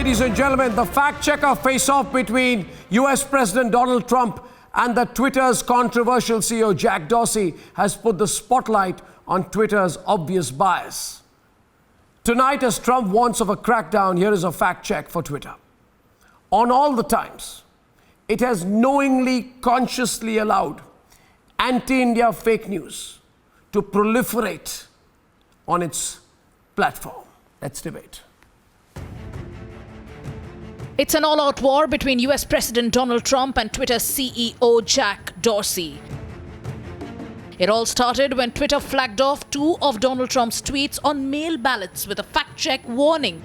Ladies and gentlemen, the fact-checker face-off between US President Donald Trump and the Twitter's controversial CEO Jack Dorsey has put the spotlight on Twitter's obvious bias. Tonight, as Trump warns of a crackdown, here is a fact-check for Twitter. On all the times, it has knowingly, consciously allowed anti-India fake news to proliferate on its platform. Let's debate. It's an all-out war between US President Donald Trump and Twitter CEO Jack Dorsey. It all started when Twitter flagged off two of Donald Trump's tweets on mail ballots with a fact-check warning.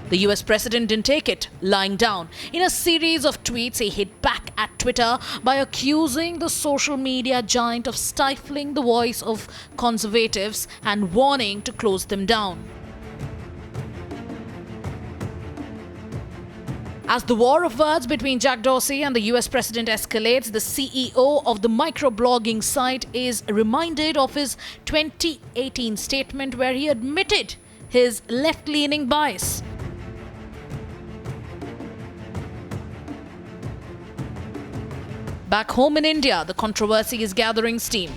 The US president didn't take it lying down. In a series of tweets, he hit back at Twitter by accusing the social media giant of stifling the voice of conservatives and warning to close them down. As the war of words between Jack Dorsey and the US president escalates, the CEO of the microblogging site is reminded of his 2018 statement where he admitted his left-leaning bias. Back home in India, the controversy is gathering steam.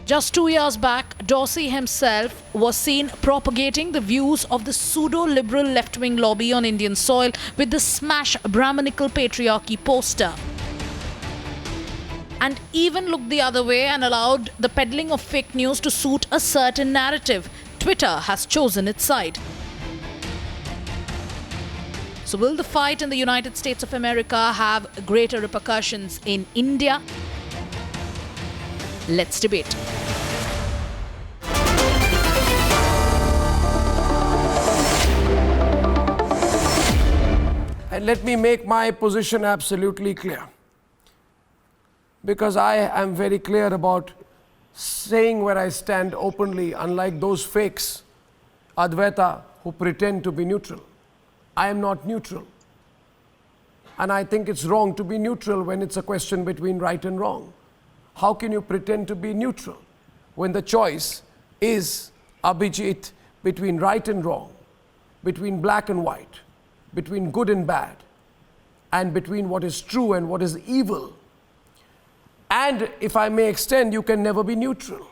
Just 2 years back, Dorsey himself was seen propagating the views of the pseudo-liberal left-wing lobby on Indian soil with the Smash Brahminical Patriarchy poster. And even looked the other way and allowed the peddling of fake news to suit a certain narrative. Twitter has chosen its side. So will the fight in the United States of America have greater repercussions in India? Let's debate. And let me make my position absolutely clear. Because I am very clear about saying where I stand openly, unlike those fakes, Advaita, who pretend to be neutral. I am not neutral. And I think it's wrong to be neutral when it's a question between right and wrong. How can you pretend to be neutral when the choice is, Abhijit, between right and wrong, between black and white, between good and bad, and between what is true and what is evil? And if I may extend, you can never be neutral.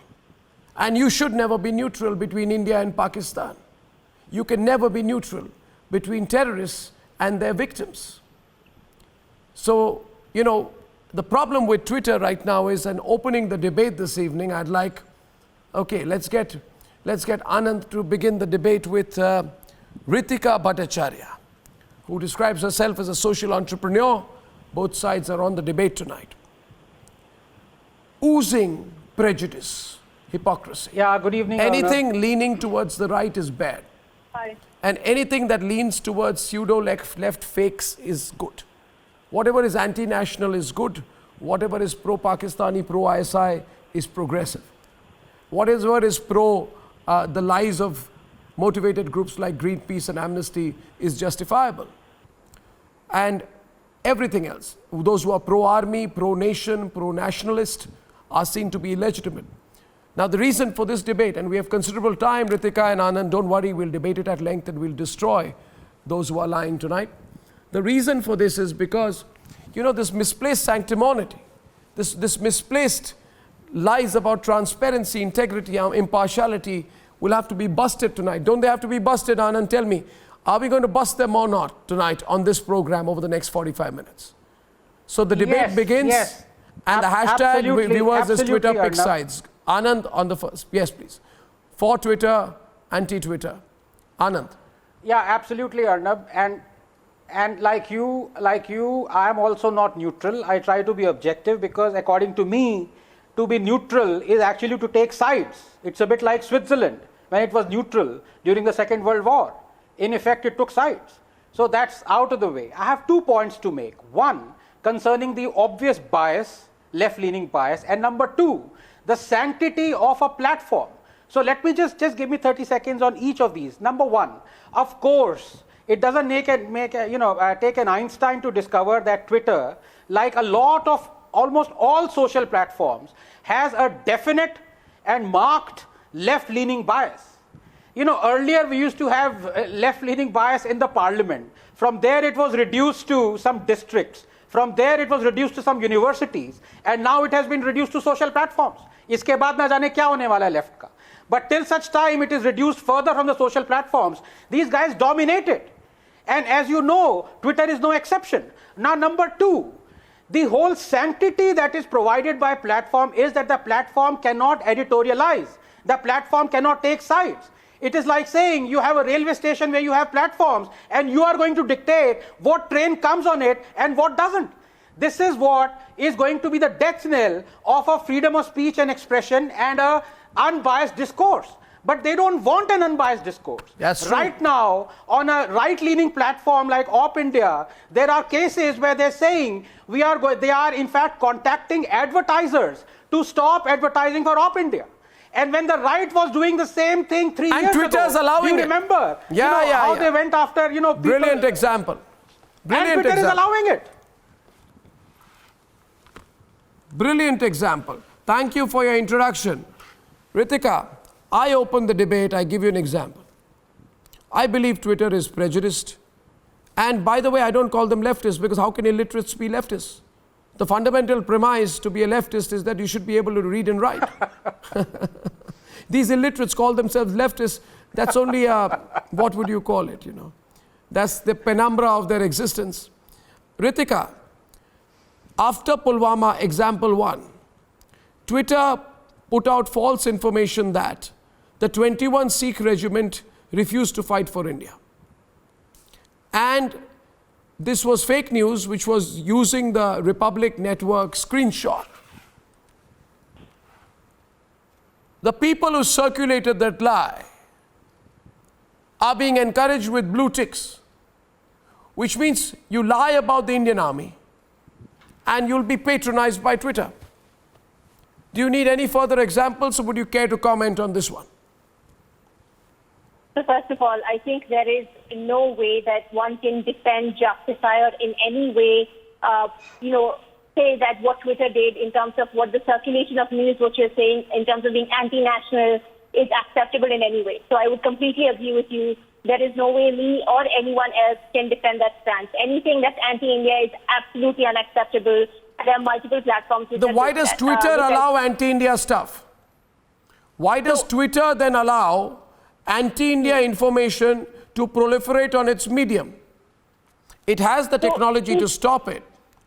And you should never be neutral between India and Pakistan. You can never be neutral between terrorists and their victims. So, you know, the problem with Twitter right now is, and opening the debate this evening, I'd like, okay, let's get Anand to begin the debate with Ritika Bhattacharya, who describes herself as a social entrepreneur. Both sides are on the debate tonight. Oozing prejudice, hypocrisy. Yeah, good evening. Anything leaning towards the right is bad. Hi. And anything that leans towards pseudo-left fakes is good. Whatever is anti-national is good. Whatever is pro-Pakistani, pro-ISI is progressive. Whatever is pro the lies of motivated groups like Greenpeace and Amnesty is justifiable. And everything else, those who are pro-army, pro-nation, pro-nationalist, are seen to be illegitimate. Now, the reason for this debate, and we have considerable time, Ritika and Anand, don't worry, we'll debate it at length and we'll destroy those who are lying tonight. The reason for this is because, you know, this misplaced sanctimony, this misplaced lies about transparency, integrity, impartiality will have to be busted tonight. Don't they have to be busted, Anand? Tell me, are we going to bust them or not tonight on this program over the next 45 minutes? So the debate begins, and the hashtag viewers is Twitter pick sides. Anand on the first. Yes, please. For Twitter, anti-Twitter. Anand. Yeah, absolutely, Arnab. And like you, I am also not neutral. I try to be objective because according to me, to be neutral is actually to take sides. It's a bit like Switzerland when it was neutral during the Second World War. In effect, it took sides. So that's out of the way. I have 2 points to make. One, concerning the obvious bias, left-leaning bias, and number 2, the sanctity of a platform. So let me just give me 30 seconds on each of these. Number 1, of course, it doesn't take an Einstein to discover that Twitter, like a lot of almost all social platforms, has a definite and marked left-leaning bias. You know, earlier we used to have left-leaning bias in the parliament. From there it was reduced to some districts. From there it was reduced to some universities. And now it has been reduced to social platforms. इसके बाद ना जाने क्या होने वाला है left का. But till such time it is reduced further from the social platforms, these guys dominate it. And as you know, Twitter is no exception. Now, number two, the whole sanctity that is provided by platform is that the platform cannot editorialize. The platform cannot take sides. It is like saying you have a railway station where you have platforms and you are going to dictate what train comes on it and what doesn't. This is what is going to be the death knell of a freedom of speech and expression and a unbiased discourse. But they don't want an unbiased discourse. That's true. Right now, on a right-leaning platform like Op India, there are cases where they're saying they are in fact contacting advertisers to stop advertising for Op India. And when the right was doing the same thing 3 years ago, Twitter's allowing you it. remember how they went after people. Brilliant example. Brilliant and Twitter example. is allowing it. Brilliant example. Thank you for your introduction. Ritika, I open the debate, I give you an example. I believe Twitter is prejudiced. And by the way, I don't call them leftists because how can illiterates be leftists? The fundamental premise to be a leftist is that you should be able to read and write. These illiterates call themselves leftists. That's only what would you call it, That's the penumbra of their existence. Ritika, after Pulwama, example 1, Twitter put out false information that the 21 Sikh regiment refused to fight for India. And this was fake news, which was using the Republic Network screenshot. The people who circulated that lie are being encouraged with blue ticks, which means you lie about the Indian army and you'll be patronized by Twitter. Do you need any further examples, or would you care to comment on this one? So first of all, I think there is no way that one can defend, justify, or in any way, say that what Twitter did in terms of what the circulation of news, what you're saying, in terms of being anti-national, is acceptable in any way. So I would completely agree with you. There is no way me or anyone else can defend that stance. Anything that's anti-India is absolutely unacceptable. There are multiple platforms. Why does Twitter allow anti-India stuff? Why does Twitter then allow anti-India information to proliferate on its medium? It has the technology to stop it.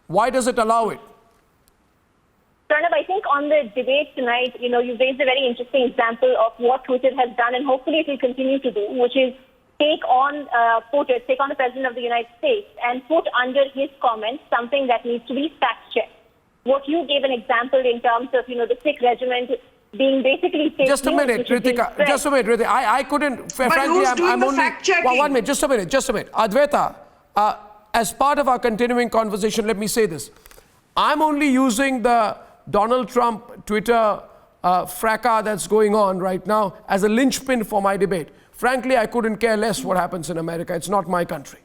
Why does it allow it? Arnab, I think on the debate tonight, you raised a very interesting example of what Twitter has done, and hopefully it will continue to do, which is take on the President of the United States and put under his comments something that needs to be fact-checked. What you gave an example in terms of, the Sikh regiment being basically... Just a minute, Ritika. Just a minute, Ritika. I couldn't... Frankly, I'm only... fact-checking? 1 minute, just a minute. Advaita, as part of our continuing conversation, let me say this. I'm only using the Donald Trump Twitter fracas that's going on right now as a linchpin for my debate. Frankly, I couldn't care less what happens in America. It's not my country.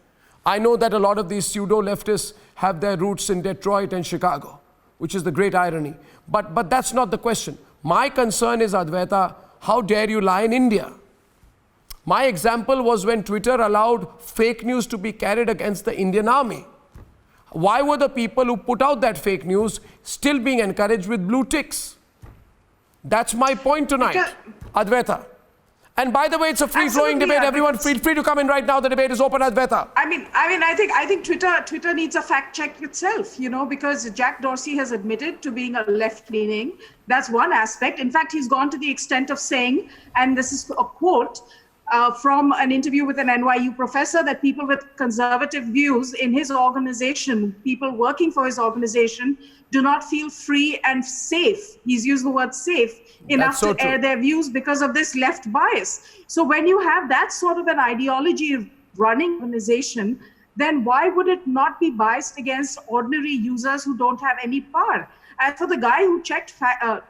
I know that a lot of these pseudo-leftists have their roots in Detroit and Chicago, which is the great irony. But that's not the question. My concern is, Advaita, how dare you lie in India? My example was when Twitter allowed fake news to be carried against the Indian army. Why were the people who put out that fake news still being encouraged with blue ticks? That's my point tonight, Advaita. And by the way, it's a free-flowing debate. Everyone feel free to come in right now. The debate is open, Advaita. I think Twitter needs a fact check itself, because Jack Dorsey has admitted to being a left-leaning. That's one aspect. In fact, he's gone to the extent of saying, and this is a quote from an interview with an NYU professor, that people with conservative views in his organization, people working for his organization, do not feel free and safe. He's used the word safe enough to air their views because of this left bias. So when you have that sort of an ideology of running an organization, then why would it not be biased against ordinary users who don't have any power? As for the guy who checked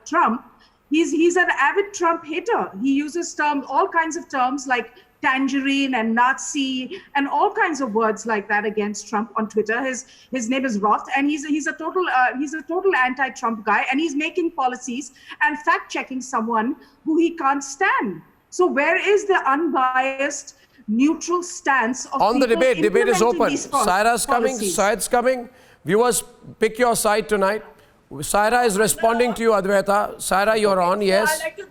Trump, he's an avid Trump hater. He uses all kinds of terms like tangerine and Nazi and all kinds of words like that against Trump on Twitter. His name is Roth, and he's a total anti-Trump guy, and he's making policies and fact-checking someone who he can't stand. So where is the unbiased, neutral stance of On the people debate, debate is implementing open. these Saira's coming, policies? Syed's coming. Viewers, pick your side tonight. Saira is responding to you, Advaita. Saira, you're on, yes. I like to,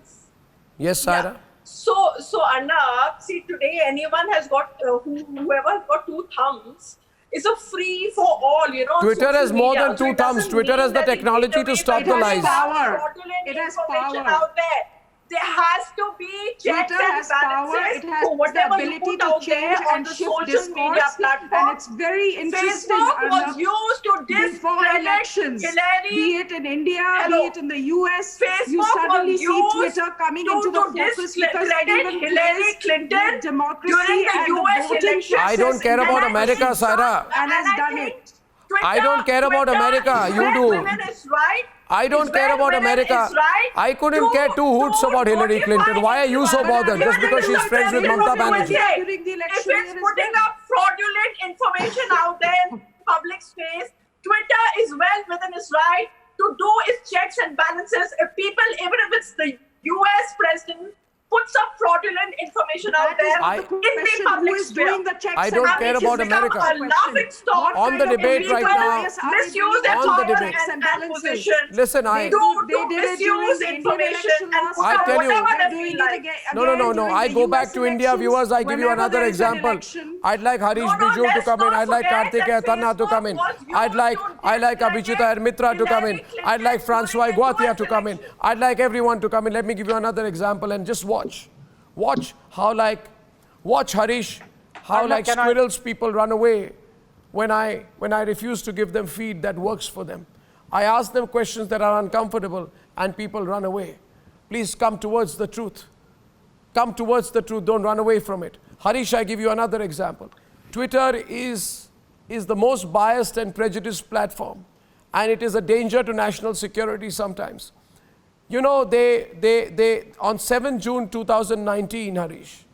Yes, yeah. Saira. So Arnab, see today anyone has got, whoever has got two thumbs, it's a free for all, you know. Twitter social has more media. than So two it thumbs. doesn't Twitter mean has the that technology in to the stop way the that lies. Power. fraudulent It has information power. out there. There has to be checks Twitter and has power. balances It has for whatever the you ability put to out there change on and the shift social media discourse. platform. And it's very interesting, Facebook was Arnab, used to before discredit elections, Hillary. be it in India, Hello. be it in the US, you Facebook suddenly was see used Twitter coming to into the focus because discredit even Hillary plays Clinton with democracy during the and US the voting election. I don't care process in about the America, elections. Saira. And has I done think it. I don't care about Twitter America, is you where do. Women is right. I don't Is care where about women America. is right I couldn't care two hoots about Hillary Clinton. Why are you so anyone. bothered? Just But because she's friends with Mamta Banerjee. During the If election it's year as putting well. up fraudulent information out there in public space, Twitter is well within its right to do its checks and balances. If people, even if it's the US president, puts up fraudulent information out That is there I- the in the question. public Who is sphere. doing the checks I and don't And care it about has become America. a laughing stock. On the debate right now- Misuse their On the power debate. and position. Listen, I- do They did it during misuse the Indian information election and last put I up tell you- whatever They're they doing feel it like. again. No. during I the go back US to India, elections. viewers. I give you Whenever another there is an example. election, I'd like Harish No, Biju to let's come in. not I'd like forget Kartikeya that Tanna to Facebook come in. was I'd like used to Abhichita and Mitra to come in. Hillary I'd like Clinton Francois during the Guatia US to come in. election. I'd like everyone to come in. Let me give you another example and just watch. Watch how watch Harish, how Arnab, like can I- squirrels people run away when I refuse to give them feed that works for them. I ask them questions that are uncomfortable and people run away. Please come towards the truth. Come towards the truth, don't run away from it. Harish, I give you another example. Twitter is the most biased and prejudiced platform, and it is a danger to national security sometimes. You know, they on 7 June 2019, Harish,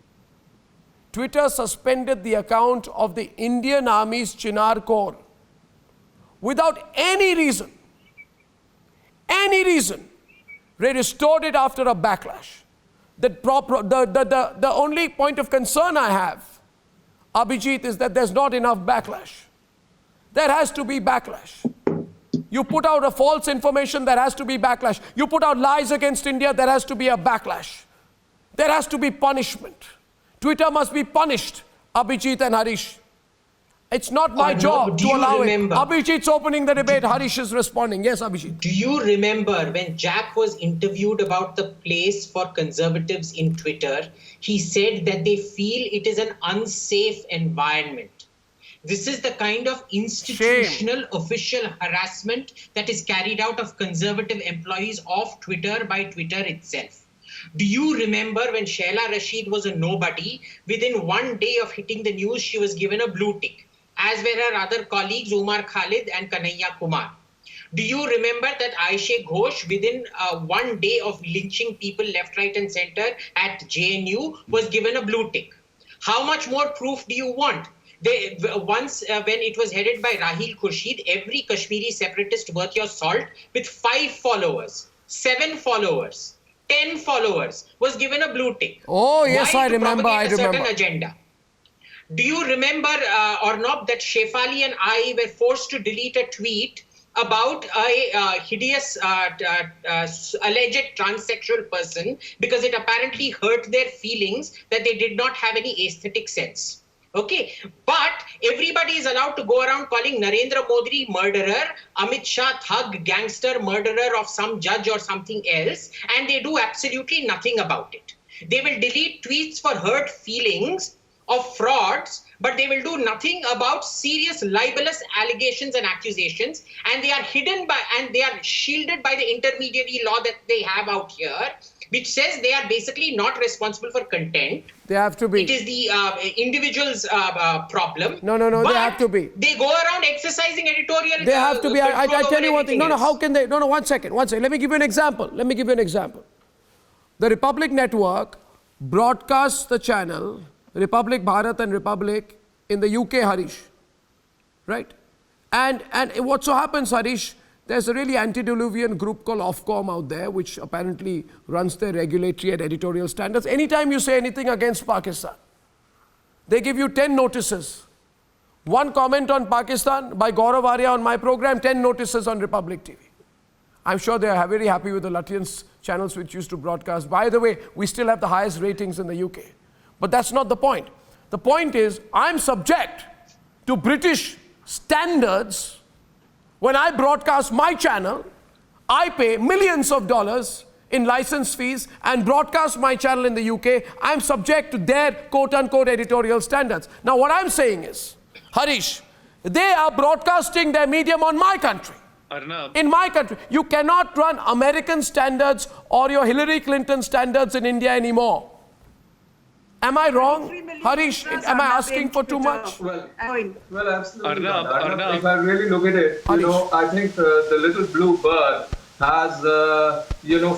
Twitter suspended the account of the Indian Army's Chinar Corps without any reason. Any reason. They restored it after a backlash. The only point of concern I have, Abhijit, is that there's not enough backlash. There has to be backlash. You put out a false information, there has to be backlash. You put out lies against India, there has to be a backlash. There has to be punishment. Twitter must be punished, Abhijit and Harish. It's not my Arnab, job do to you allow remember- it. Abhijit's opening the debate, Harish is responding. Yes, Abhijit. Do you remember when Jack was interviewed about the place for conservatives in Twitter? He said that they feel it is an unsafe environment. This is the kind of institutional official harassment that is carried out of conservative employees of Twitter by Twitter itself. Do you remember when Shaila Rashid was a nobody? Within one day of hitting the news, she was given a blue tick, as were her other colleagues Umar Khalid and Kanhaiya Kumar. Do you remember that Aisha Ghosh, within one day of lynching people left, right and center at JNU, was given a blue tick? How much more proof do you want? Once when it was headed by Rahil Khurshid, every Kashmiri separatist worth your salt with 5 followers, 7 followers, 10 followers was given a blue tick. Oh, yes, Why? I To remember, propagate I a certain remember. agenda. Do you remember, Arnab, that Shefali and I were forced to delete a tweet about a hideous alleged transsexual person because it apparently hurt their feelings that they did not have any aesthetic sense? Okay, but everybody is allowed to go around calling Narendra Modi murderer, Amit Shah thug, gangster, murderer of some judge or something else, and they do absolutely nothing about it. They will delete tweets for hurt feelings of frauds, but they will do nothing about serious libelous allegations and accusations, and they are hidden by and they are shielded by the intermediary law that they have out here, which says they are basically not responsible for content. They have to be. It is the individual's problem. No, they But have to be. They go around exercising editorial. They have to be. I control tell you over one thing. everything How else. can they? No, one second. Let me give you an example. The Republic Network broadcasts the channel Republic Bharat and Republic in the UK, Harish. Right? And what so happens, Harish, There's a really antediluvian group called Ofcom out there, which apparently runs their regulatory and editorial standards. Anytime you say anything against Pakistan, they give you 10 notices. One comment on Pakistan by Gaurav Arya on my program, 10 notices on Republic TV. I'm sure they are very happy with the Lutyens channels which used to broadcast. By the way, we still have the highest ratings in the UK. But that's not the point. The point is, I'm subject to British standards. When I broadcast my channel, I pay millions of dollars in license fees and broadcast my channel in the UK. I'm subject to their quote-unquote editorial standards. Now what I'm saying is, Harish, they are broadcasting their medium on my country. Arnab. In my country. You cannot run American standards or your Hillary Clinton standards in India anymore. Am I wrong? Harish, am I asking for too much? Well, absolutely. Arnab. If I really look at it, I think the little blue bird has,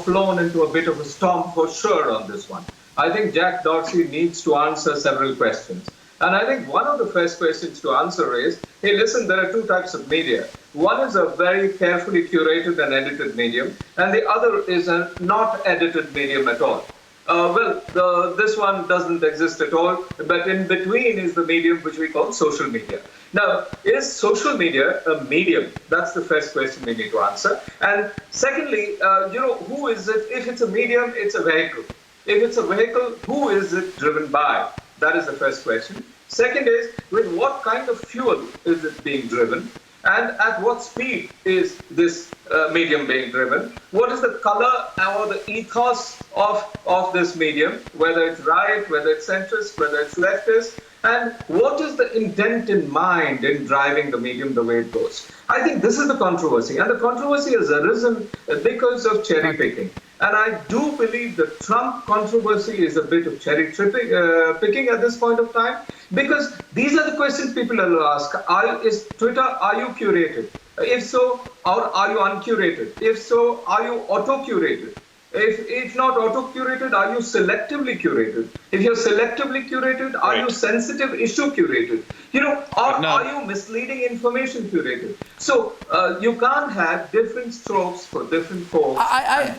flown into a bit of a storm for sure on this one. I think Jack Dorsey needs to answer several questions. And I think one of the first questions to answer is, hey, listen, there are two types of media. One is a very carefully curated and edited medium, and the other is a not edited medium at all. This one doesn't exist at all, but in between is the medium which we call social media. Now, is social media a medium? That's the first question we need to answer. And secondly, who is it? If it's a medium, it's a vehicle. If it's a vehicle, who is it driven by? That is the first question. Second is, with what kind of fuel is it being driven? And at what speed is this medium being driven? What is the color or the ethos of this medium, whether it's right, whether it's centrist, whether it's leftist, and what is the intent in mind in driving the medium the way it goes? I think this is the controversy, and the controversy has arisen because of cherry picking. And I do believe the Trump controversy is a bit of cherry picking at this point of time, because these are the questions people will ask. Is Twitter, are you curated? If so, or are you uncurated? If so, are you auto-curated? If not auto-curated, are you selectively curated? If you're selectively curated, are you sensitive issue curated? Are you misleading information curated? So you can't have different strokes for different folks.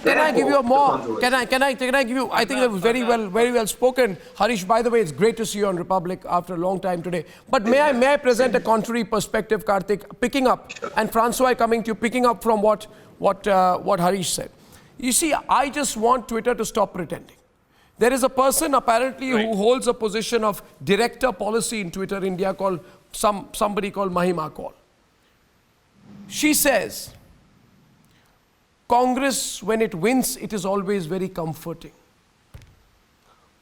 Can I give you more? Can I give you? I think it was very well spoken, Harish. By the way, it's great to see you on Republic after a long time today. But may I present a contrary perspective, Karthik, picking up, and Francois coming to you, picking up from what Harish said. You see, I just want Twitter to stop pretending. There is a person apparently who holds a position of director policy in Twitter India called somebody called Mahima Kaul. She says, Congress, when it wins, it is always very comforting.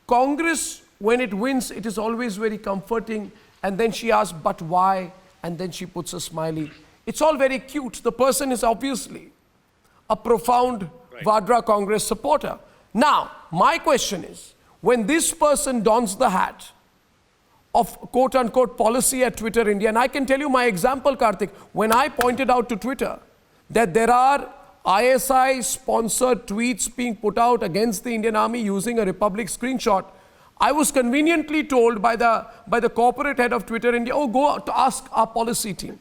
Congress, when it wins, it is always very comforting. And then she asks, but why? And then she puts a smiley. It's all very cute. The person is obviously a profound Vadra Congress supporter. Now, my question is, when this person dons the hat of quote-unquote policy at Twitter India, and I can tell you my example, Karthik, when I pointed out to Twitter that there are ISI-sponsored tweets being put out against the Indian Army using a Republic screenshot, I was conveniently told by the corporate head of Twitter India, oh, go to ask our policy team.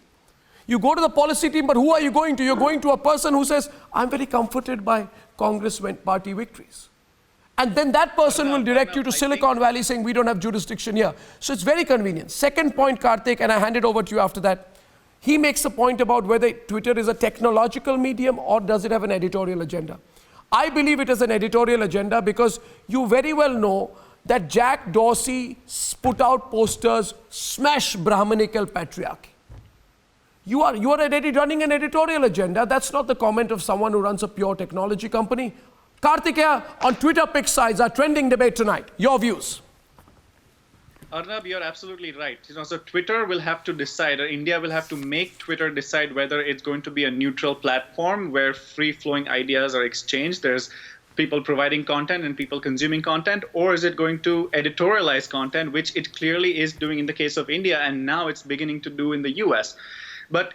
You go to the policy team, but who are you going to? You're going to a person who says, I'm very comforted by Congress party victories. And then that person will direct you to Silicon Valley saying, we don't have jurisdiction here. So it's very convenient. Second point, Karthik, and I hand it over to you after that. He makes a point about whether Twitter is a technological medium or does it have an editorial agenda. I believe it is an editorial agenda because you very well know that Jack Dorsey put out posters, smash Brahmanical patriarchy. You are running an editorial agenda. That's not the comment of someone who runs a pure technology company. Karthikeya, on Twitter pick sides, our trending debate tonight. Your views. Arnab, you're absolutely right. So Twitter will have to decide, or India will have to make Twitter decide whether it's going to be a neutral platform where free-flowing ideas are exchanged. There's people providing content and people consuming content, or is it going to editorialize content, which it clearly is doing in the case of India, and now it's beginning to do in the US. But,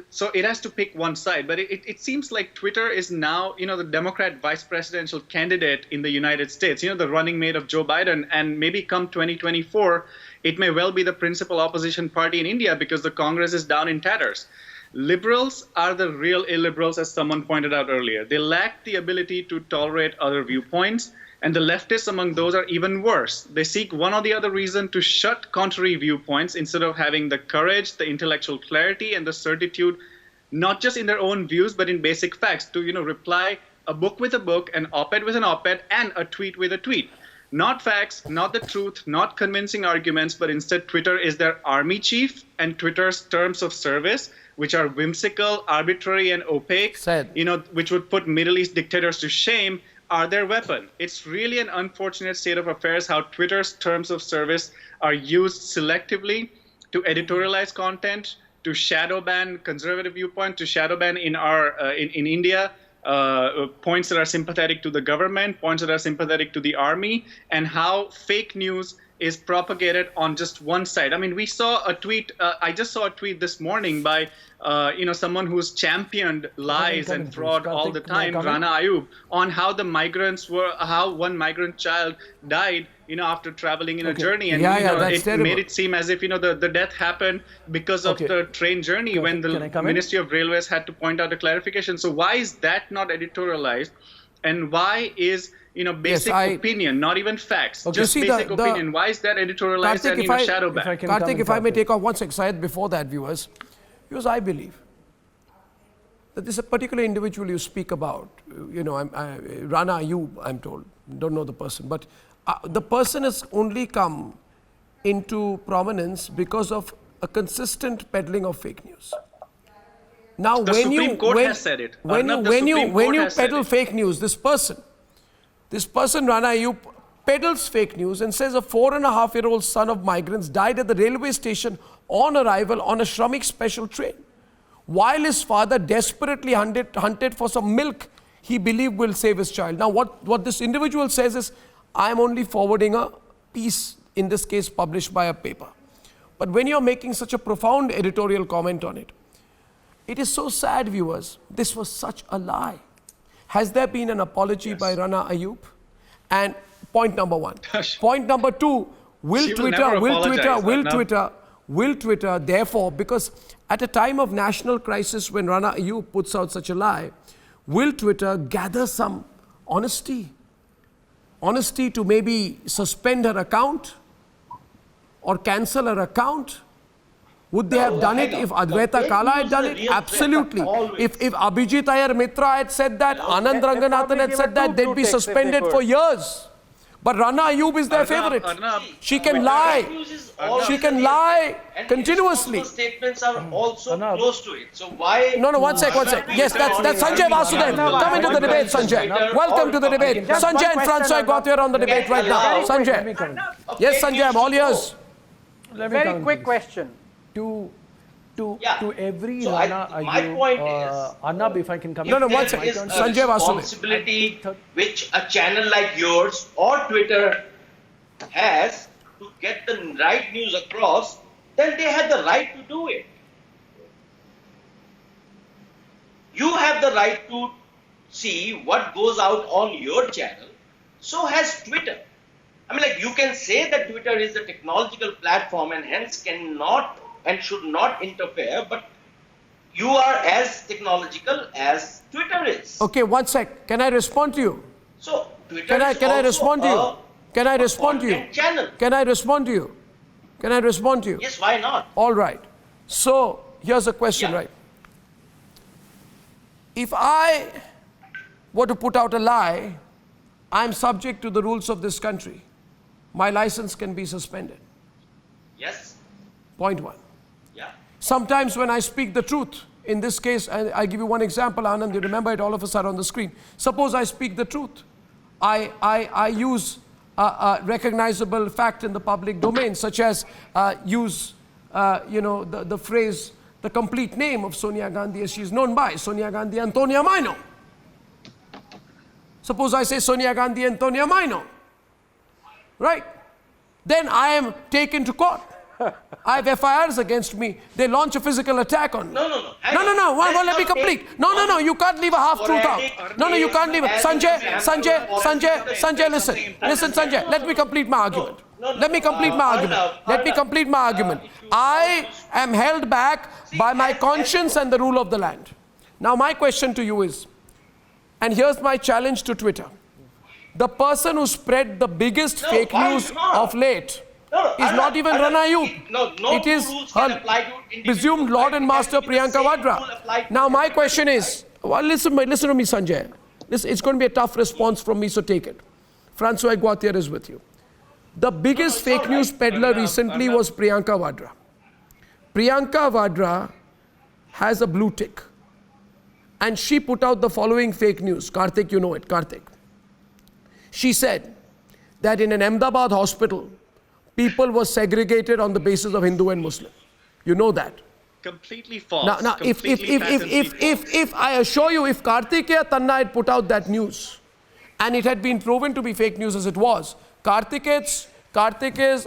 so it has to pick one side. But it seems like Twitter is now, the Democrat vice presidential candidate in the United States, the running mate of Joe Biden. And maybe come 2024, it may well be the principal opposition party in India because the Congress is down in tatters. Liberals are the real illiberals, as someone pointed out earlier. They lack the ability to tolerate other viewpoints, and the leftists among those are even worse. They seek one or the other reason to shut contrary viewpoints instead of having the courage, the intellectual clarity, and the certitude, not just in their own views, but in basic facts, to reply a book with a book, an op-ed with an op-ed, and a tweet with a tweet. Not facts, not the truth, not convincing arguments, but instead Twitter is their army chief, and Twitter's terms of service, which are whimsical, arbitrary, and opaque, which would put Middle East dictators to shame, are their weapon. It's really an unfortunate state of affairs how Twitter's terms of service are used selectively to editorialize content, to shadow ban conservative viewpoint, to shadow ban in India points that are sympathetic to the government, points that are sympathetic to the army, and how fake news is propagated on just one side. I mean, we saw a tweet. I just saw a tweet this morning by someone who's championed lies and fraud all the time, Rana Ayub, on how one migrant child died, after traveling in a journey, and it made it seem as if the death happened because of the train journey when the Ministry of Railways had to point out a clarification. So why is that not editorialized, and why is basic opinion, not even facts, just basic opinion? Why is that editorialized and shadow banned? Karthik, if I may take off one second, Syed, before that, viewers, because I believe that this particular individual you speak about, Rana Ayub, I'm told, don't know the person, but the person has only come into prominence because of a consistent peddling of fake news. Now, the Supreme Court has said it. When you peddle fake news, this person, Rana Ayub, peddles fake news and says a 4.5-year-old son of migrants died at the railway station on arrival on a Shramik special train. While his father desperately hunted for some milk he believed will save his child. Now, what this individual says is, I'm only forwarding a piece, in this case published by a paper. But when you're making such a profound editorial comment on it, it is so sad, viewers. This was such a lie. Has there been an apology by Rana Ayub? And point number one. Point number two, will Twitter, therefore, because at a time of national crisis when Rana Ayub puts out such a lie, will Twitter gather some honesty to maybe suspend her account or cancel her account? Would they have done it if Advaita Kala had done it? Absolutely. If Abhijit Iyer Mitra had said that, Anand Ranganathan had said that, they'd be suspended for years. But Rana Ayub is their favorite. She can lie. She can lie continuously. Statements are also close to it. So why? No, one sec. Yes, that's Sanjay Vasudev. Come into the debate, Sanjay. Welcome to the debate. Sanjay and Francois Gauthier on the debate right now. Sanjay. Yes, Sanjay, I'm all yours. Very quick question. To every Rana Ayub, my point is, Arnab, if I can come in. No, one second. Sanjay Vasudev. Responsibility which a channel like yours or Twitter has to get the right news across, then they have the right to do it. You have the right to see what goes out on your channel. So has Twitter. I mean, you can say that Twitter is a technological platform and hence cannot and should not interfere, but you are as technological as Twitter is. Okay, one sec. Can I respond to you? So Twitter can I respond to you? Can I respond to you? Channel. Can I respond to you? Can I respond to you? Yes, why not? All right. So here's a question, right? If I were to put out a lie, I'm subject to the rules of this country. My license can be suspended. Yes. Point one. Yeah. Sometimes when I speak the truth, in this case, I'll give you one example, Anand, you remember it, all of us are on the screen. Suppose I speak the truth. I use a recognizable fact in the public domain, such as use, the phrase, the complete name of Sonia Gandhi as she's known by, Sonia Gandhi Antonia Maino. Suppose I say Sonia Gandhi Antonia Maino. Right? Then I am taken to court. I have FIRs against me. They launch a physical attack on me. No, no, no. No. Let me complete. No. You can't leave a half truth out. No. You can't leave it. Sanjay, listen. Listen, Sanjay. Let me complete my argument. Let me complete my argument. I am held back by my conscience and the rule of the land. Now, my question to you is, and here's my challenge to Twitter. The person who spread the biggest fake news of late is not even Rana Ayub. It is her presumed Lord and Master Priyanka Vadra. Now my question is, well, listen to me, Sanjay. It's going to be a tough response from me, so take it. Francois Guattier is with you. The biggest fake news peddler recently was Priyanka Vadra. Priyanka Vadra has a blue tick. And she put out the following fake news. Karthik, you know it, Karthik. She said that in an Ahmedabad hospital, people were segregated on the basis of Hindu and Muslim. You know that. Completely false. Now, if I assure you, if Karthikeya Tanna had put out that news, and it had been proven to be fake news as it was, Karthikeya's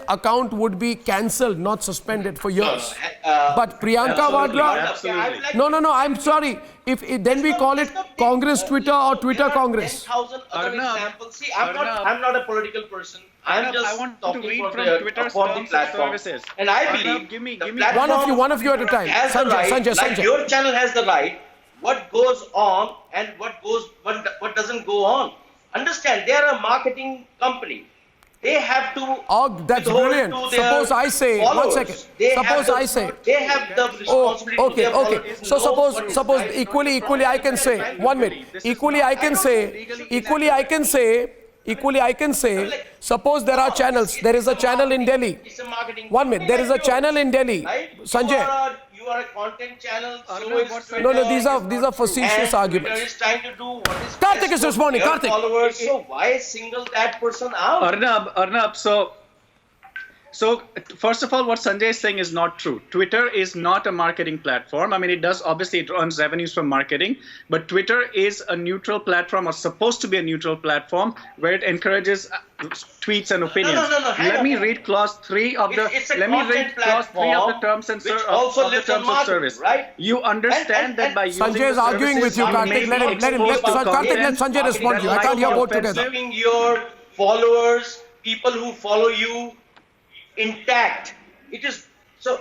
account would be cancelled, not suspended for years. But Priyanka Vadra, no, I'm sorry. Then we call it Congress Twitter or Twitter Congress. 10,000 other examples. See, I'm not a political person. I'm just talking for the platform. And I believe one of you at a time. Sanjay. Like your channel has the right, what goes on and what doesn't go on. Understand, they are a marketing company. They have to. Oh, that's brilliant. Suppose I say, followers. 1 second. Suppose I say. They have the responsibility. Okay. So suppose equally I can say, 1 minute. Equally I can say, suppose there are channels. There is a channel in Delhi. 1 minute. There is a channel in Delhi. Sanjay. You are a content channel. No, these are facetious arguments. Twitter is trying to do what is Karthik is responding. Karthik. Followers, so why single that person out? Arnab, so first of all, what Sanjay is saying is not true. Twitter is not a marketing platform. I mean, it earns revenues from marketing, but Twitter is a neutral platform, or supposed to be a neutral platform, where it encourages tweets and opinions. No. Let me read clause 3 of the terms and of service. Right? You understand that by using Sanjay is arguing with you, Karthik. Let Sanjay respond to you. I can't hear both together. Keeping your followers, people who follow you, intact. It is so.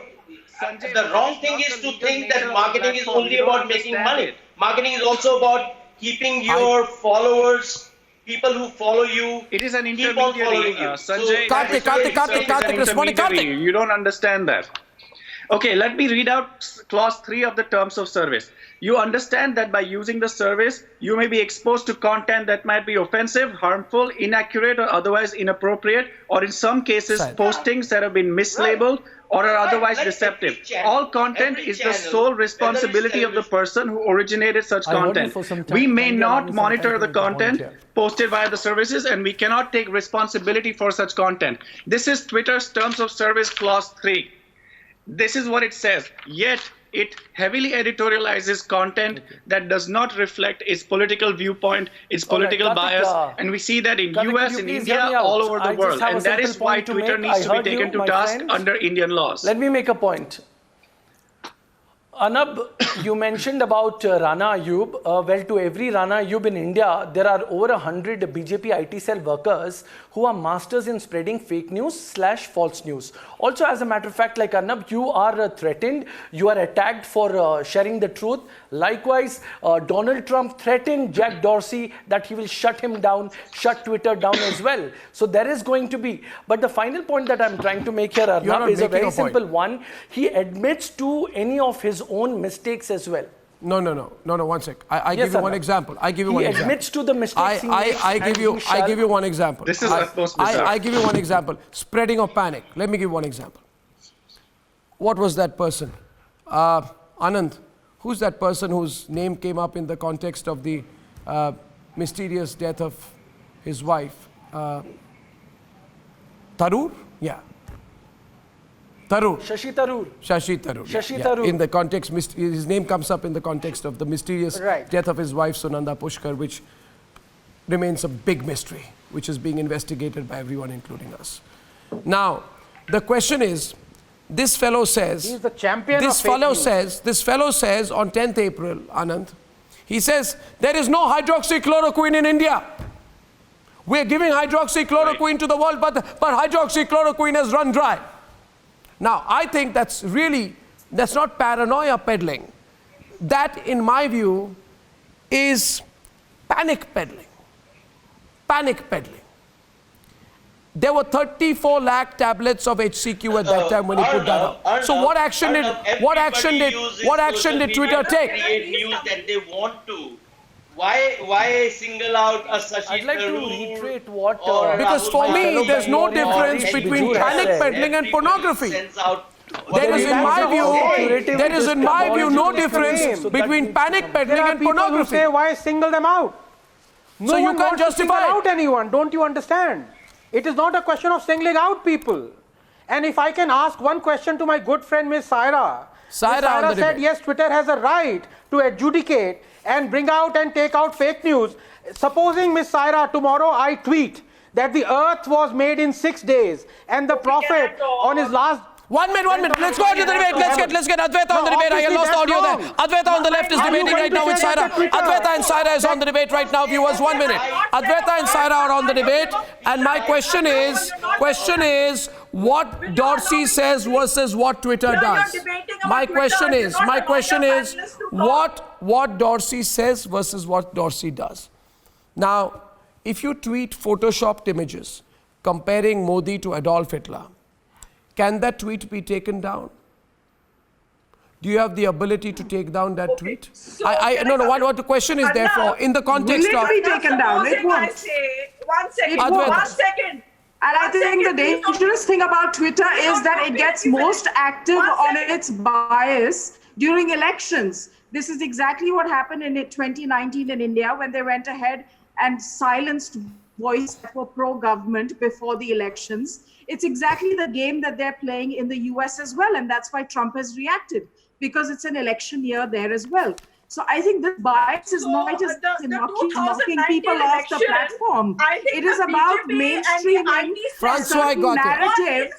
Sanjay, the wrong thing is to think that marketing is only about making money. Marketing is also about keeping your followers, people who follow you. It is an keep on following intermediary. you. Sanjay, Karthik, responding. Karthik. You don't understand that. Okay, let me read out clause 3 of the terms of service. You understand that by using the service, you may be exposed to content that might be offensive, harmful, inaccurate, or otherwise inappropriate, or in some cases, postings that have been mislabeled or are otherwise deceptive. All content is the sole responsibility of the person who originated such content. We may not monitor the content posted via the services, and we cannot take responsibility for such content. This is Twitter's terms of service clause 3. This is what it says. Yet, it heavily editorializes content that does not reflect its political viewpoint, its political bias, and we see that in US, in India, all over the world. And that is why Twitter needs to be taken to task under Indian laws. Let me make a point. Arnab, you mentioned about Rana Ayub. Well, to every Rana Ayub in India, there are over 100 BJP IT cell workers who are masters in spreading fake news / false news. Also, as a matter of fact, like Arnab, you are threatened, you are attacked for sharing the truth. Likewise, Donald Trump threatened Jack Dorsey that he will shut him down, shut Twitter down as well. So there is going to be. But the final point that I'm trying to make here, Arnab, is a very simple one. He admits to any of his own mistakes as well. No, 1 sec. I give you one example. He admits to the mistakes he makes. I give you one example. This is most bizarre. I give you one example. Spreading of panic. Let me give one example. What was that person? Anand. Who's that person whose name came up in the context of the mysterious death of his wife? Tharoor? Yeah. Tharoor. Shashi Tharoor. Shashi Tharoor. Shashi Tharoor. In the context, his name comes up in the context of the mysterious death of his wife, Sunanda Pushkar, which remains a big mystery, which is being investigated by everyone, including us. Now, the question is this fellow says, He's the champion this of fake fellow news. says, this fellow says on 10th April, Anand, he says, there is no hydroxychloroquine in India. We're giving hydroxychloroquine to the world, but hydroxychloroquine has run dry. Now, I think that's not paranoia peddling. That, in my view, is panic peddling. Panic peddling. There were 34 lakh tablets of HCQ at that time when he put that up. So what action did Twitter take? Create news that they want to. Why single out a Sashi I'd like to Tharoor reiterate what or Because Rahul for me, Gandhi there's no or difference Ed between Bajaj panic said. peddling and Everybody pornography. sends out There is, in my view, no Just difference frame. between panic peddling There are and people who pornography. say, why single them out? No So you one can't wants to single justify it. out anyone. Don't you understand? It is not a question of singling out people. And if I can ask one question to my good friend Ms. Saira. Saira on the said, debate. yes, Twitter has a right to adjudicate and bring out and take out fake news. Supposing, Ms. Saira, tomorrow I tweet that the earth was made in 6 days and the prophet on his last... 1 minute. Let's go on to the debate. Let's get Advaita on the debate. I obviously lost the that's audio wrong. there. Advaita on the left is Are you debating going right to now with say that Saira. to Twitter? Advaita and Saira is on the debate right now. Viewers, 1 minute. Advaita and Saira are on the debate. And my question is, what Dorsey says versus what Twitter does. My question is, what Dorsey says versus what Dorsey does. Now, if you tweet photoshopped images comparing Modi to Adolf Hitler, can that tweet be taken down? Do you have the ability to take down that tweet? What the question is therefore, in the context Will of... it be taken down? It won't. One second. Advaita. 1 second. And I think the dangerous thing about Twitter is that it gets most active on its bias during elections. This is exactly what happened in 2019 in India when they went ahead and silenced voices that were pro-government before the elections. It's exactly the game that they're playing in the US as well. And that's why Trump has reacted, because it's an election year there as well. So I think this bias is not just knocking people off the platform. It is about mainstreaming a certain narrative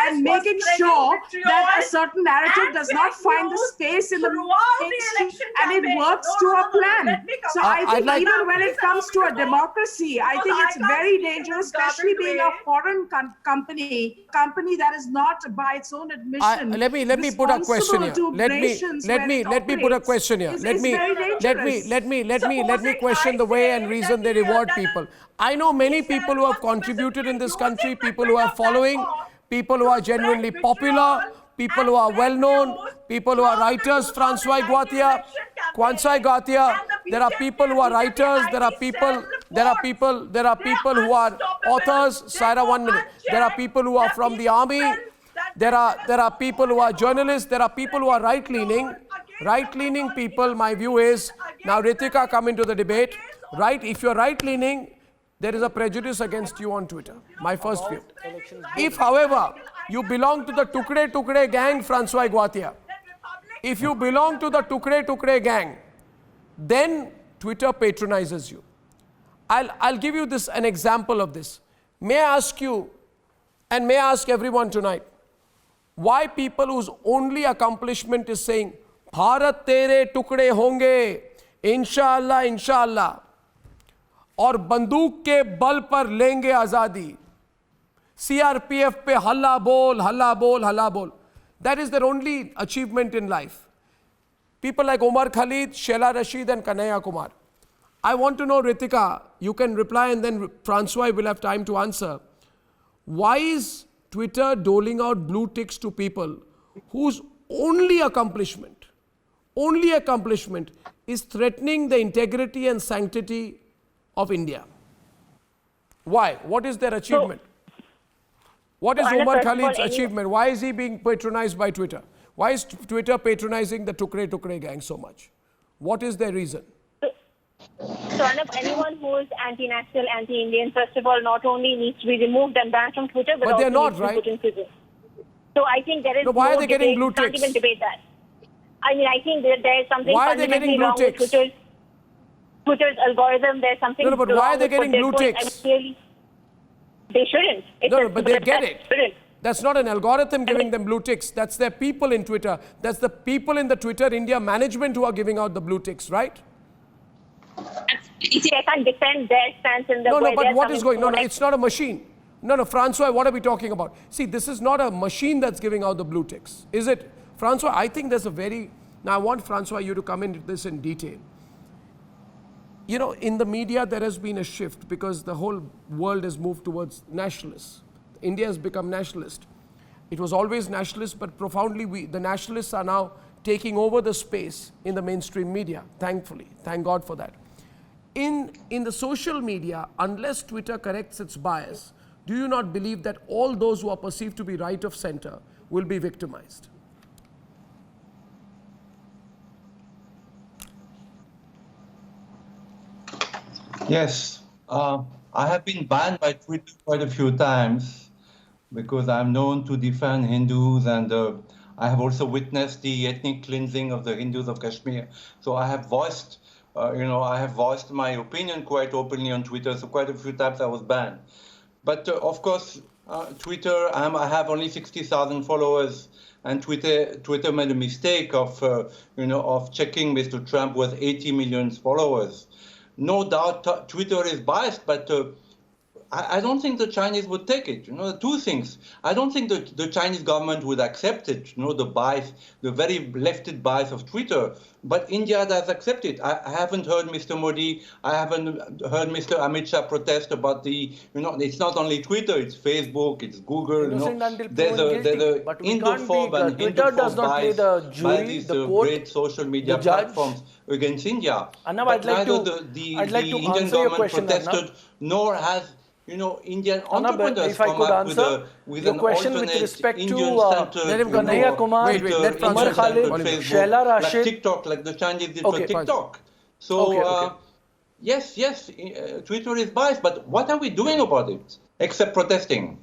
and making sure that a certain narrative does not find the space in the mainstream and it works to a plan. So I think even when it comes to a democracy, I think it's very dangerous, especially being a foreign company that is not by its own admission. Let me put a question here. Let me put a question here. Let me question the way and reason they reward people. I know many people who have contributed in this country, people who are following, people who are genuinely popular, people who are well known, people who are writers. François Gatia. There are people who are writers. There are people who are authors. Saira, 1 minute. There are people who are from the army. There are people who are journalists. There are people who are right-leaning. Right-leaning people, my view is, now Ritika come into the debate, right? If you're right-leaning, there is a prejudice against you on Twitter, my first view. If, however, you belong to the Tukde gang, François Gatia, if you belong to the Tukde gang, then Twitter patronizes you. I'll give you an example of this. May I ask you, and may I ask everyone tonight, why people whose only accomplishment is saying, Bharat तेरे टुकड़े होंगे इंशाअल्लाह इंशाअल्लाह और बंदूक के बल पर लेंगे आजादी सीआरपीएफ पे हल्ला बोल that is their only achievement in life. People like Omar Khalid, Sheila Rashid and Kanhaiya Kumar. I want to know, Ritika, you can reply and then François will have time to answer. Why is Twitter doling out blue ticks to people whose only accomplishment is threatening the integrity and sanctity of India? Why? What is their achievement? What is Omar Khalid's achievement? Why is he being patronized by Twitter? Why is Twitter patronizing the Tukde gang so much? What is their reason? So, Arnab, anyone who is anti-national, anti-Indian, first of all, not only needs to be removed and banned from Twitter, but they're also not, needs to be right? put in prison. So I think there is why are they getting blue can't ticks? even debate that. I mean, I think that there is something Why are they getting fundamentally blue wrong with ticks? Twitter's algorithm. There's something but why are they wrong with getting blue their point. ticks? I mean, clearly, they shouldn't. But they get it. That's not an algorithm giving them blue ticks. That's their people in Twitter. That's the people in the Twitter India management who are giving out the blue ticks, right? You see, I can't defend their stance in the No, way but they're what is coming going? No, forward. it's not a machine. No, Francois, what are we talking about? See, this is not a machine that's giving out the blue ticks, is it? Francois, I think there's a very... Now, I want, Francois, you to come into this in detail. You know, in the media, there has been a shift because the whole world has moved towards nationalists. India has become nationalist. It was always nationalist, but profoundly, the nationalists are now taking over the space in the mainstream media, thankfully. Thank God for that. In the social media, unless Twitter corrects its bias, do you not believe that all those who are perceived to be right of center will be victimized? Yes, I have been banned by Twitter quite a few times because I'm known to defend Hindus, and I have also witnessed the ethnic cleansing of the Hindus of Kashmir. So I have voiced, I have voiced my opinion quite openly on Twitter. So quite a few times I was banned. But of course, Twitter, I have only 60,000 followers, and Twitter made a mistake of, of checking Mr. Trump with 80 million followers. No doubt Twitter is biased, but I don't think the Chinese would take it. Two things. I don't think the Chinese government would accept it, the bias, the very lefted bias of Twitter. But India does accept it. I haven't heard Mr. Modi, I haven't heard Mr. Amit Shah protest about it's not only Twitter, it's Facebook, it's Google. There's a Indophobe and Indophobe bias by these great social media platforms against India. Arnab, but neither the Indian government protested, nor has Indian entrepreneurs come up with an question with alternate respect to Indian-centered Kanhaiya Kumar, Umar Khalid, Shaila like Rashid. TikTok, like the Chinese did for TikTok. So yes, Twitter is biased, but what are we doing about it except protesting?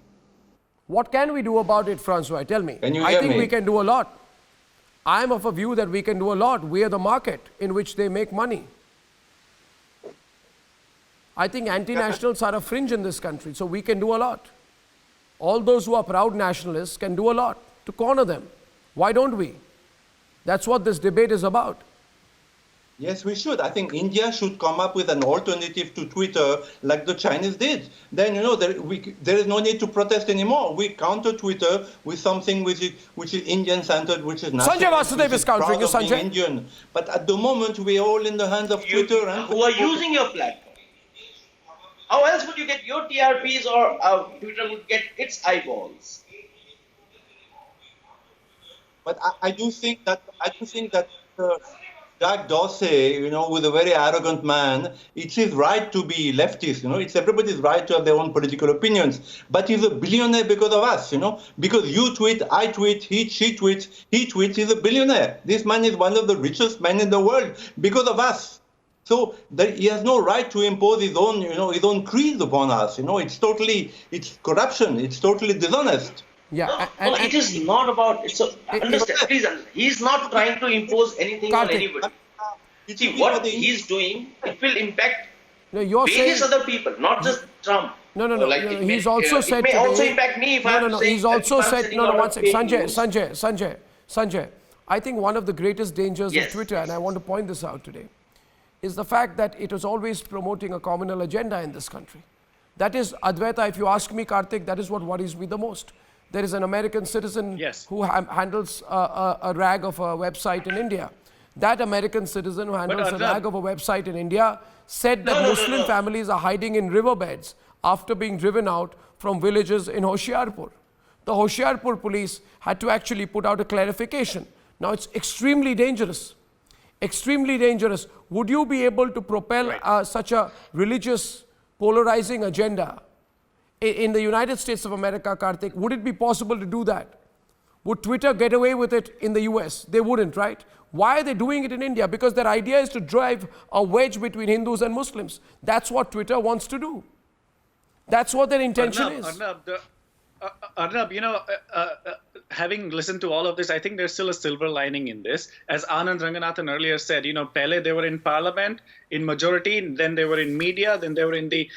What can we do about it, Francois? Tell me. Can you I hear think me? we can do a lot. I am of a view that we can do a lot. We are the market in which they make money. I think anti-nationals are a fringe in this country, so we can do a lot. All those who are proud nationalists can do a lot to corner them. Why don't we? That's what this debate is about. Yes, we should. I think India should come up with an alternative to Twitter like the Chinese did. Then, there is no need to protest anymore. We counter Twitter with something which is Indian-centered, which is national. Sanjay Vasudev is countering you, Sanjay. Indian. But at the moment, we are all in the hands of Twitter. Who are using your platform. How else would you get your TRPs, or Twitter would get its eyeballs? But I do think that Jack Dorsey, with a very arrogant man, it's his right to be leftist. It's everybody's right to have their own political opinions. But he's a billionaire because of us. Because you tweet, I tweet, she tweets, he's a billionaire. This man is one of the richest men in the world because of us. So he has no right to impose his own creed upon us. It's corruption. It's totally dishonest. Yeah, no, it is not about. Understand, please. He's not trying to impose anything on anybody. See what he's doing. It will impact various other people, not just Trump. No. He's also said it may today, also impact me if I'm saying. He's also said. One second. Sanjay. Sanjay. I think one of the greatest dangers of Twitter, and I want to point this out today, is the fact that it was always promoting a communal agenda in this country. That is, Advaita, if you ask me, Karthik, that is what worries me the most. There is an American citizen who handles a rag of a website in India. That American citizen who handles a rag of a website in India said that Muslim families are hiding in riverbeds after being driven out from villages in Hoshiarpur. The Hoshiarpur police had to actually put out a clarification. Now it's extremely dangerous. Extremely dangerous. Would you be able to propel such a religious polarizing agenda in the United States of America, Karthik? Would it be possible to do that? Would Twitter get away with it in the US? They wouldn't, right? Why are they doing it in India? Because their idea is to drive a wedge between Hindus and Muslims. That's what Twitter wants to do. That's what their intention is. Arnab, having listened to all of this, I think there's still a silver lining in this. As Anand Ranganathan earlier said, Pele, they were in parliament, in majority, then they were in media, then they were in the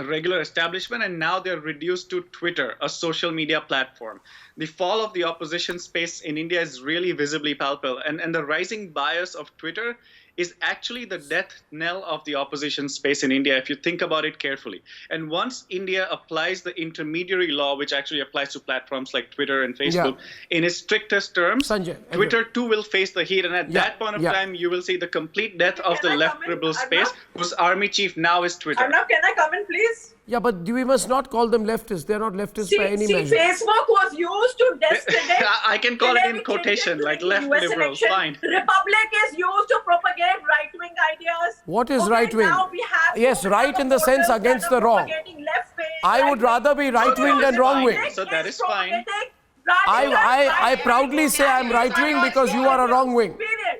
regular establishment, and now they're reduced to Twitter, a social media platform. The fall of the opposition space in India is really visibly palpable, and the rising bias of Twitter is actually the death knell of the opposition space in India, if you think about it carefully. And once India applies the intermediary law, which actually applies to platforms like Twitter and Facebook, in its strictest terms, Sanjay, Twitter too will face the heat. And at that point of time, you will see the complete death of the left liberal space, whose army chief now is Twitter. Arnab, can I come in, please? Yeah, but we must not call them leftists. They're not leftists by any measure. Facebook was used to discredit. I can call it in quotation, like left liberals. Fine. Republic is used to propagate right-wing ideas. What is right-wing? Now we have Yes, right in the sense against the wrong. I would rather be right-wing than wrong-wing. So that is fine. I proudly say I'm right-wing because you are a wrong-wing.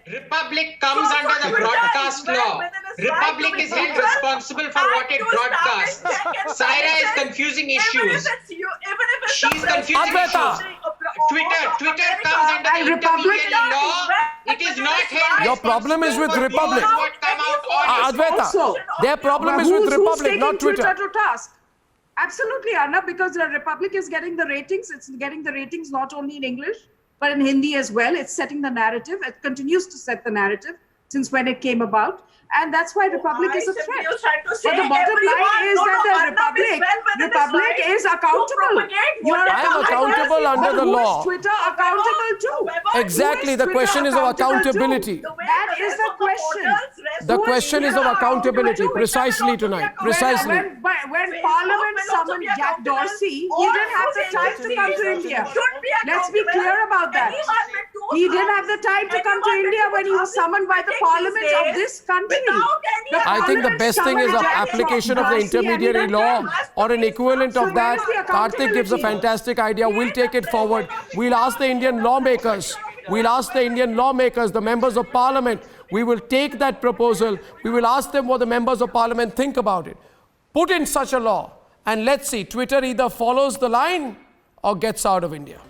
Republic comes under the broadcast law. Republic is held responsible for what it broadcasts. Saira is confusing issues. She's confusing issues. Twitter comes under the intermediary law. It is not held. Your problem is with Republic. Advaita, their problem is with Republic, not Twitter. To task? Absolutely, Arnab, because the Republic is getting the ratings. It's getting the ratings not only in English, but in Hindi as well. It's setting the narrative. It continues to set the narrative since when it came about. And that's why Republic is a threat. But the bottom line is that the Republic is accountable. I am accountable under the law. Who is Twitter accountable to? Exactly, the question is of accountability. That is the question. The question is of accountability, precisely tonight, precisely. When Parliament summoned Jack Dorsey, he didn't have the time to come to India. Let's be clear about that. He didn't have the time to come to India when he was summoned by the Parliament of this country. I think the best thing is the application of the intermediary law or an equivalent of that. Karthik gives a fantastic idea. We'll take it forward. We'll ask the Indian lawmakers. The members of Parliament. We will take that proposal. We will ask them what the members of Parliament think about it. Put in such a law and let's see, Twitter either follows the line or gets out of India.